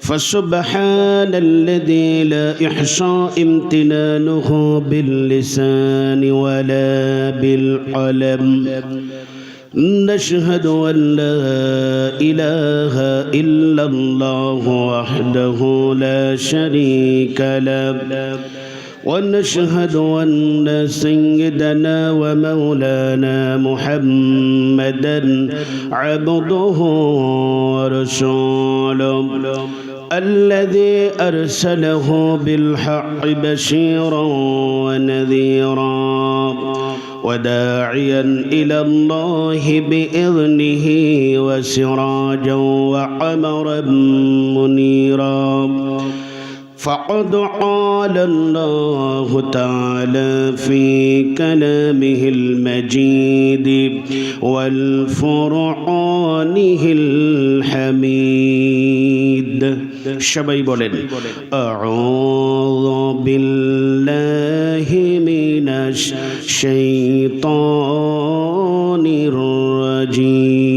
فسبحان الذي لا يحصى امتنانه باللسان ولا بالقلم نشهد أن لا إله إلا الله وحده لا شريك له ونشهد أن سيدنا ومولانا محمدا عبده ورسوله الذي أرسله بالحق بشيرا ونذيرا وداعيا إلى الله بإذنه وسراجا وقمرا منيرا فقد قال الله تعالى في كلامه المجيد والفرقانه الحميد সবাই বলেন أعوذ بالله من الشيطان الرجيم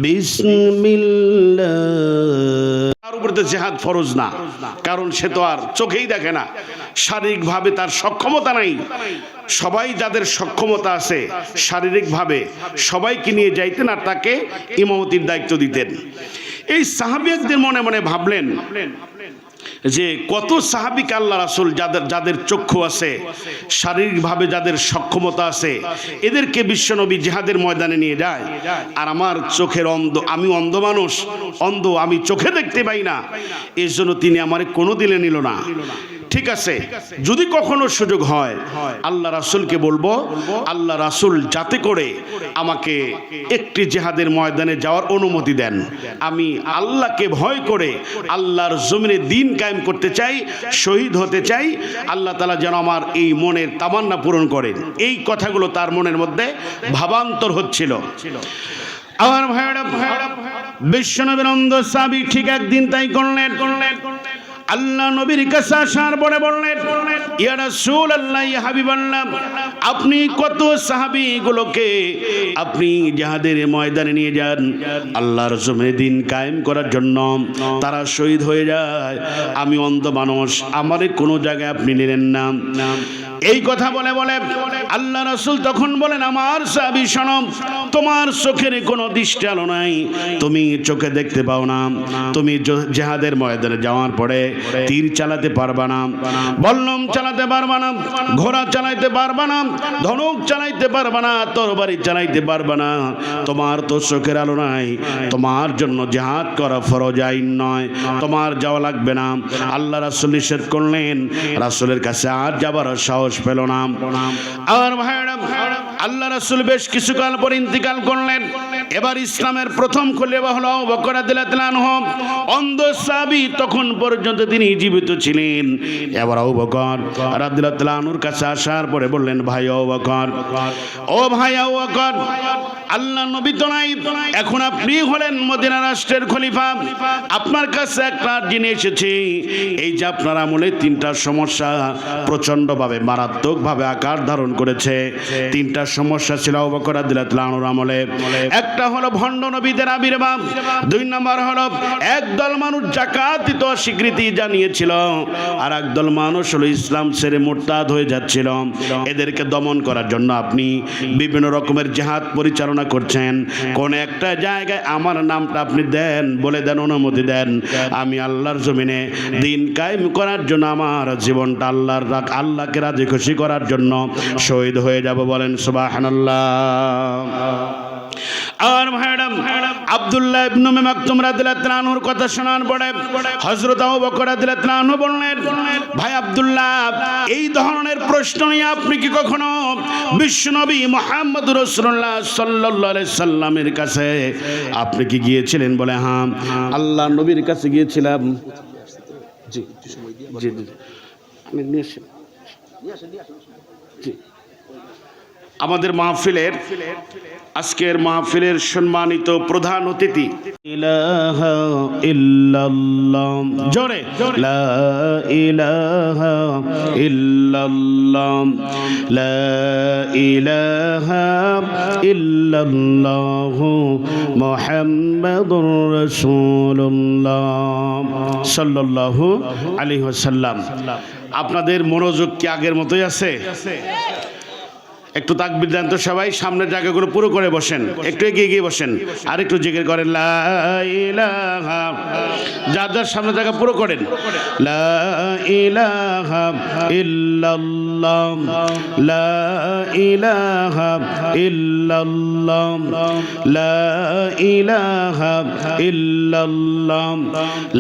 بسم الله জিহাদ ফরজ না, কারণ সে তো আর চোখেই দেখে না, শারীরিকভাবে তার সক্ষমতা নাই। সবাই যাদের সক্ষমতা আছে শারীরিকভাবে সবাইকে নিয়ে যাইতেন আর তাকে ইমামতির দায়িত্ব দিতেন। এই সাহাবীদের মনে মনে ভাবলেন যে কত সাহাবীকে আল্লাহ রাসূল যাদের চক্ষু আছে, শারীরিকভাবে যাদের সক্ষমতা আছে, এদেরকে বিশ্বনবী জিহাদের ময়দানে নিয়ে যায়, আর আমার চোখের আমি অন্ধ মানুষ, আমি চোখে দেখতে পাই না, এর জন্য তিনি আমারে কোনোদিনে নিল না। ঠিক আছে, যদি কখনো সুযোগ হয় আল্লাহ রাসূলকে বলবো, আল্লাহ রাসূল যাতে করে আমাকে একটি জিহাদের ময়দানে যাওয়ার অনুমতি দেন। আমি আল্লাহকে ভয় করে আল্লাহর জমিনে দ্বীন কায়েম করতে চাই, শহীদ হতে চাই। আল্লাহ তাআলা যেন আমার এই মনের তামান্না পূরণ করেন। এই কথাগুলো তার মনের মধ্যে ভাবান্তর হচ্ছিল। আমার ভাইরা, বিশ্বনবীর অন্ধ সাহাবী ঠিক একদিন তাই করলেন। আল্লাহ নবীর কাছে আসার পরে বললেন, ইয়া রাসূলুল্লাহ, ইয়া হাবিবাল্লাহ, আপনি কত সাহাবীগুলোকে আপনি জিহাদের ময়দানে নিয়ে যান আল্লাহর জমিনে দ্বীন কায়েম করার জন্য, তারা শহীদ হয়ে যায়, আমি অন্ধ মানুষ, আমারে কোনো জায়গায় আপনি নিলেন না। এই কথা বলে বলে আল্লাহ রাসূল তখন বলেন, আমার সাহাবী শোনো, তোমার চোখের কোনো দৃষ্টি আলো নাই, তুমি চোখে দেখতে পাও না, তুমি জিহাদের ময়দানে যাওয়ার পরে তীর চালাতে পারবা না, বল্লম চালাতে পারবা না, ঘোড়া চালাইতে পারবা না, ধনুক চালাইতে পারবা না, তরবারি চালাইতে পারবা না, তোমার তো চোখের আলো নাই, তোমার জন্য জিহাদ করা ফরজ আইন নয়, তোমার যাওয়া লাগবে না। আল্লাহ রাসূল নিষেধ করলেন, রাসূলের কাছে আর যাবার সাহস পেল না। আর ভাইরা, আল্লাহ রাসূল বেশ কিছুকাল পর ইন্তিকাল করলেন। এবার ইসলামের প্রথম খলিফা হলো আবু বকর রাদিয়াল্লাহু আনহু, অন্ধ সাহাবী, তখন পর্যন্ত তিনি জীবিত ছিলেন। এবার আবু বকর রাদিয়াল্লাহু আনহুর কাছে আসার পরে বললেন, ভাই আবু বকর, ও ভাই আবু বকর, আল্লাহ নবী তো নাই, এখন আপনি হলেন মদিনা রাষ্ট্রের খলিফা, আপনার কাছে একটা জিনিস এসেছে। এই যে আপনার আমলে তিনটা সমস্যা প্রচন্ডভাবে মারাত্মকভাবে আকার ধারণ করেছে। তিনটা সমস্যা ছিল আবু বকর রাদিয়াল্লাহু আনহুর আমলে। একটা হলো ভণ্ড নবীদের আবির্ভাব, দুই নম্বর হলো একদল মানুষ যাকাত দিতে অস্বীকৃতি জানিয়েছিল, আর একদল মানুষ হলো ইসলাম ছেড়ে মুরতাদ হয়ে যাচ্ছিল। এদেরকে দমন করার জন্য আপনি বিভিন্ন রকমের জিহাদ পরিচালনা করছেন। কোন একটা জায়গায় আমার নামটা আপনি দেন, বলে দেন, অনুমতি দেন, আমি আল্লাহর জমিনে দ্বীন কায়েম করার জন্য আমার জীবনটা আল্লাহকে রাজি খুশি করার জন্য শহীদ হয়ে যাব। বলেন সুবহানাল্লাহ। আর ভাইরা, আব্দুল্লাহ ইবনে উম্মে মাকতুম রাদিয়াল্লাহু আনহুর কথা শোনার পরে হযরত আবু বকর রাদিয়াল্লাহু আনহু বললেন, ভাই আব্দুল্লাহ, এই ধরনের প্রশ্ন নিয়ে আপনি কি কখনো বিশ্বনবী মুহাম্মদুর রাসূলুল্লাহ সাল্লাল্লাহু আলাইহি সাল্লামের কাছে আপনি কি গিয়েছিলেন? বলে, হ্যাঁ, আল্লাহ নবীর কাছে গিয়েছিলাম। জি জি জি, আমি নিয়ে আসি। জি, আমাদের মাহফিলের আজকের মাহফিলের সম্মানিত প্রধান অতিথি ইলাহা ইল্লাল্লাহ জোরে লা ইলাহা ইল্লাল্লাহ লা ইলাহা ইল্লাল্লাহ মুহাম্মাদুর রাসূলুল্লাহ সাল্লাল্লাহু আলাইহি ওয়াসাল্লাম। আপনাদের মনোযোগ কি আগের মতোই আছে? একটু তাকবীর দেন তো সবাই, সামনের জায়গাগুলো পুরো করে বসেন, একটু এগিয়ে গিয়ে বসেন, আর একটু জিকির করেন লা ইলাহা, যার যার সামনের জায়গা পুরো করেন লা ইলাহা ইল্লাল্লাহ লা ইলাহা ইল্লাল্লাহ লা ইলাহা ইল্লাল্লাহ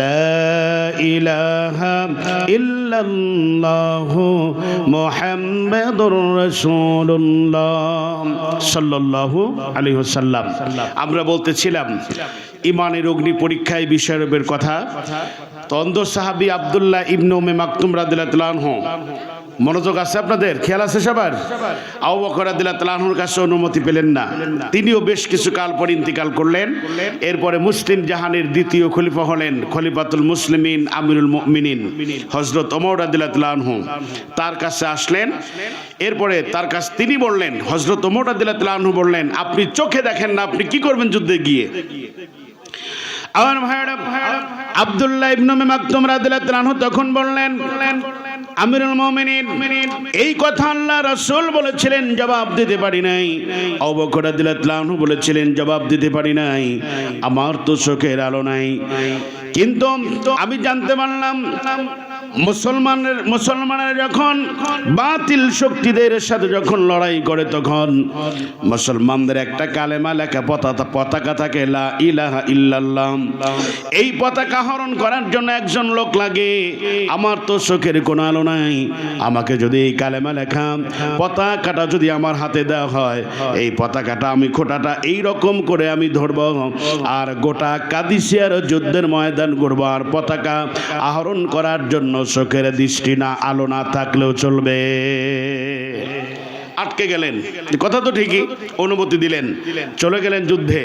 লা ইলাহা ইল্লাল্লাহ মুহাম্মাদুর রাসূলুল্লাহ সাল্লাল্লাহু আলাইহি ওয়াসাল্লাম। আমরা বলতেছিলাম ইমানের অগ্নি পরীক্ষায় বিষয়ের কথা। তো অন্ধ সাহাবী আব্দুল্লাহ ইবনে উম্মে মাকতুম রাদিয়াল্লাহু তাআলা আনহু, মনোযোগ আছে আপনাদের, খেয়াল আছে সবার? আবু বকর রাদিয়াল্লাহু তাআলা আনহুর কাছে অনুমতি পেলেন না, তিনিও বেশ কিছু কাল পর ইন্তিকাল করলেন। এরপরে মুসলিম জাহানের দ্বিতীয় খলিফা হলেন খলিফাতুল মুসলিমিন আমিরুল মুমিনিন হযরত ওমর রাদিয়াল্লাহু তাআলা আনহু, তার কাছে আসলেন। এরপরে তার কাছে তিনি বললেন, হযরত ওমর রাদিয়াল্লাহু তাআলা আনহু বললেন, আপনি চোখে দেখেন না, আপনি কি করবেন যুদ্ধে গিয়ে? আমার ভাইরা আব্দুল্লাহ ইবনে উম্মে মাকতুম রাদিয়াল্লাহু তাআলা আনহু তখন বললেন, আমিরুল মুমিনিন, এই কথা আল্লাহ রাসূল বলেছিলেন, জবাব দিতে পারি নাই। আবু বকর রাদিয়াল্লাহু তাআলা আনহু বলেছিলেন, জবাব দিতে পারি নাই, আমার তো চোখের আলো নাই। কিন্তু আমি জানতে পারলাম মুসলমানের যখন বাতিল শক্তিদের সাথে যখন লড়াই করে, তখন মুসলমানদের একটা কালেমা লেখা পতাকা থাকে, লা ইলাহা ইল্লাল্লাহ। এই পতাকা হরণ করার জন্য একজন লোক লাগে। আমার তো চোখের কোনো আলো নাই, আমাকে যদি এই কালেমা লেখা পতাকাটা যদি আমার হাতে দেওয়া হয়, এই পতাকাটা আমি খোঁটাটা এই রকম করে আমি ধরব, আর গোটা কাদিসিয়ার যুদ্ধের ময়দান করব। আর পতাকা আহরণ করার জন্য চোখের দৃষ্টি না, আলো না থাকলেও চলবে। আটকে গেলেন, কথা তো ঠিকই, অনুমতি দিলেন, চলে গেলেন যুদ্ধে,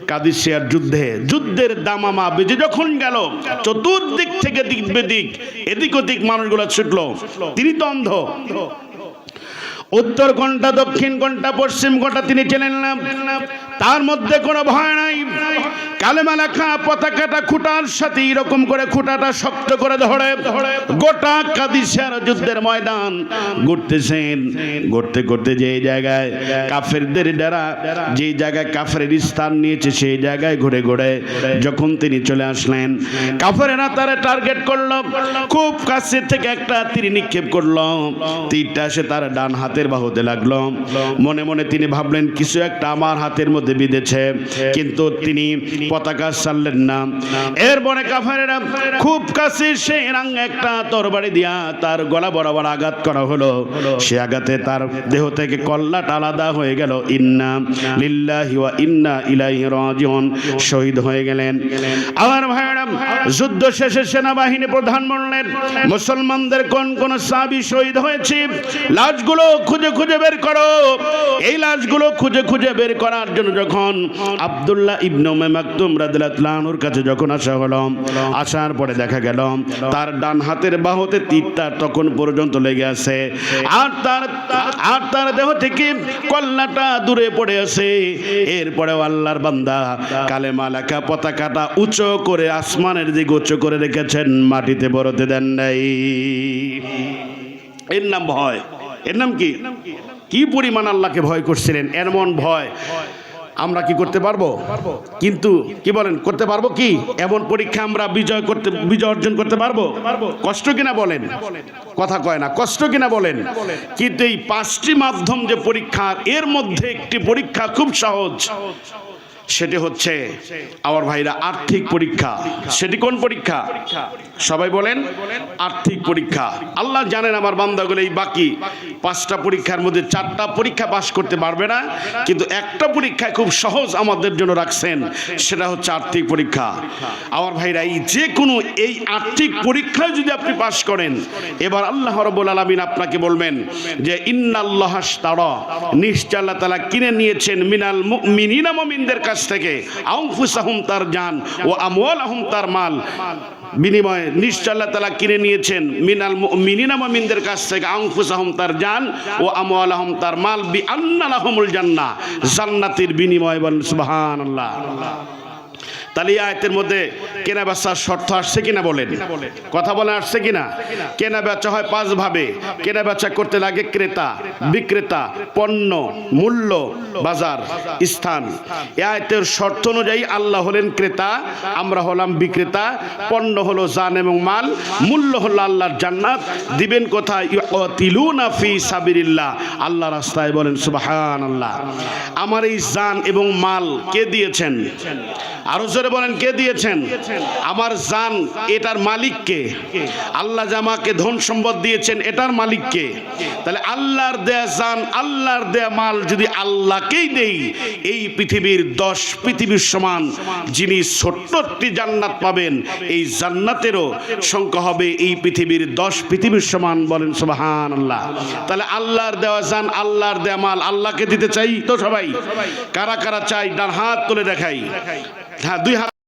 কাদিসিয়ার যুদ্ধে। যুদ্ধের দামামা বেজে যখন গেল, চতুর্দিক থেকে দিক বেদিক এদিক ওদিক মানুষগুলো ছুটলো। তিনি তো অন্ধ, উত্তর কোনটা দক্ষিণ কোনটা পশ্চিম কোনটা তিনি চেনেন না। তার মধ্যে কোনো ভয় নাই, কালেমা লেখা পতাকাটা খুঁটার সাথে এরকম করে খুঁটাটা শক্ত করে ধরে গোটা কাদিসিয়ার যুদ্ধের ময়দান ঘুরতেছেন। ঘুরতে ঘুরতে যে জায়গায় কাফেরদের ডেরা, যে জায়গায় কাফের স্থান নিয়েছে, সেই জায়গায় ঘুরে ঘুরে যখন তিনি চলে আসলেন, কাফেরেরা তারা টার্গেট করলো। খুব কাছে থেকে একটা তীর নিক্ষেপ করলো, তীরটা এসে তার ডান হাতের বাহুতে লাগলো। মনে মনে তিনি ভাবলেন, কিছু একটা আমার হাতের মধ্যে বিঁধেছে, কিন্তু তিনি পতাকা ছাড়লেন না। এরপরে কাফেরেরা খুব কাছে সে রাঙ্গে একটা তরবারি দিয়া তার গলা বরাবর আঘাত করা হলো। সে আঘাতে তার দেহ থেকে কল্লাটা আলাদা হয়ে গেল। ইন্না লিল্লাহি ওয়া ইন্না ইলাইহি রাজিউন, শহীদ হয়ে গেলেন। আমার ভাইরা, যুদ্ধ শেষে সেনাবাহিনী প্রধান বললেন, মুসলমানদের কোন কোন সাহাবী শহীদ হয়েছে, লাশগুলো খুঁজে খুঁজে বের করো। এই লাশগুলো খুঁজে খুঁজে বের করার জন্য যখন আব্দুল্লাহ ইবনে উম্মে মাকতুম রাদিয়াল্লাহু তাআলা আনহুর কাছে যখন আসা হলো, আসার পরে দেখা গেল তার ডান হাতের বাহুতে তীরটা তখন পর্যন্ত লেগে আছে, আর তার দেহ থেকে কল্লাটা দূরে পড়ে আছে। এরপরে আল্লাহর বান্দা কালেমা লেখা পতাকাটা উঁচু করে আসমানের দিকে উঁচু করে রেখেছেন, মাটিতে পড়তে দেন নাই। এর নাম ভয়। এর নাম কি? কি পরিমাণ আল্লাহকে ভয় করছিলেন, এমন ভয় আমরা কি করতে পারবো? কিন্তু কি বলেন, করতে পারবো কি? এমন পরীক্ষা আমরা বিজয় অর্জন করতে পারবো? কষ্ট কিনা বলেন, কথা কয় না, কষ্ট কিনা বলেন। কিন্তু এই 5টি মাধ্যম যে পরীক্ষা, এর মধ্যে একটি পরীক্ষা খুব সহজ। সেটি হচ্ছে আমার ভাইরা আর্থিক পরীক্ষা। সেটি কোন পরীক্ষা? সবাই বলেন, আর্থিক পরীক্ষা। আল্লাহ জানেন আমার বান্দাগুলো এই বাকি 5টা পরীক্ষার মধ্যে 4টা পরীক্ষা পাস করতে পারবে না, কিন্তু একটা পরীক্ষা খুব সহজ আমাদের জন্য রাখছেন, সেটা হচ্ছে আর্থিক পরীক্ষা। আমার ভাইরা এই যে কোনো এই আর্থিক পরীক্ষায় যদি আপনি পাস করেন, এবার আল্লাহ রাব্বুল আলামিন আপনাকে বলবেন যে ইন্নাল্লাহ আশতারা, নিশ্চয় আল্লাহ তাআলা কিনে নিয়েছেন মিনাল মুমিনিনা, মুমিনদের কাছ থেকে, আনফুসাহুম, তার জান, ও আমওয়ালাহুম, তার মাল, বিনিময়ে নিশ্চয় আল্লাহ তাআলা কিনে নিয়েছেন মিনাল মুমিনিনা, মুমিনদের কাছ থেকে, আনফুসাহুম, তার জান, ও আমওয়ালাহুম, তার মাল, বিআন্না লাহুমুল জান্নাহ, জান্নাতের বিনিময়ে। বলেন সুবহানাল্লাহ। তাহলে এই আয়াতের মধ্যে কেনা বেচার শর্ত আসছে কিনা বলেন, কথা বলে আসছে কিনা? কেনা বেচা হয় 5 ভাবে। কেনা বেচা করতে লাগে ক্রেতা, বিক্রেতা, পণ্য, মূল্য, বাজার, স্থান। এই আয়াতের শর্ত অনুযায়ী আল্লাহ হলেন ক্রেতা, আমরা হলাম বিক্রেতা, পণ্য হলো জান এবং মাল, মূল্য হলো আল্লাহর জান্নাত। দিবেন কোথায়? ইউতিলুনা ফি সাবিলিল্লাহ, আল্লাহর রাস্তায়। বলেন সুবহানাল্লাহ। আমার এই জান এবং মাল কে দিয়েছেন? আরো জোরে বলেন, কে দিয়েছেন? আমার জান, এটার মালিক কে? আল্লাহ যে আমাকে ধন সম্পদ দিয়েছেন, এটার মালিক কে? তাহলে আল্লাহর দেয়া জান, আল্লাহর দেয়া মাল যদি আল্লাহকেই দেই, এই পৃথিবীর 10 পৃথিবীর সমান যিনি ছোট্ট একটি জান্নাত পাবেন, এই জান্নাতেরও সংখ্যা হবে এই পৃথিবীর 10 পৃথিবীর সমান। বলেন সুবহানাল্লাহ। তাহলে আল্লাহর দেওয়া জান, আল্লাহর দেয়া মাল আল্লাহকে দিতে চাই তো সবাই? কারা কারা চাই? ডান হাত তুলে দেখাই। হ্যাঁ, 2 হাত।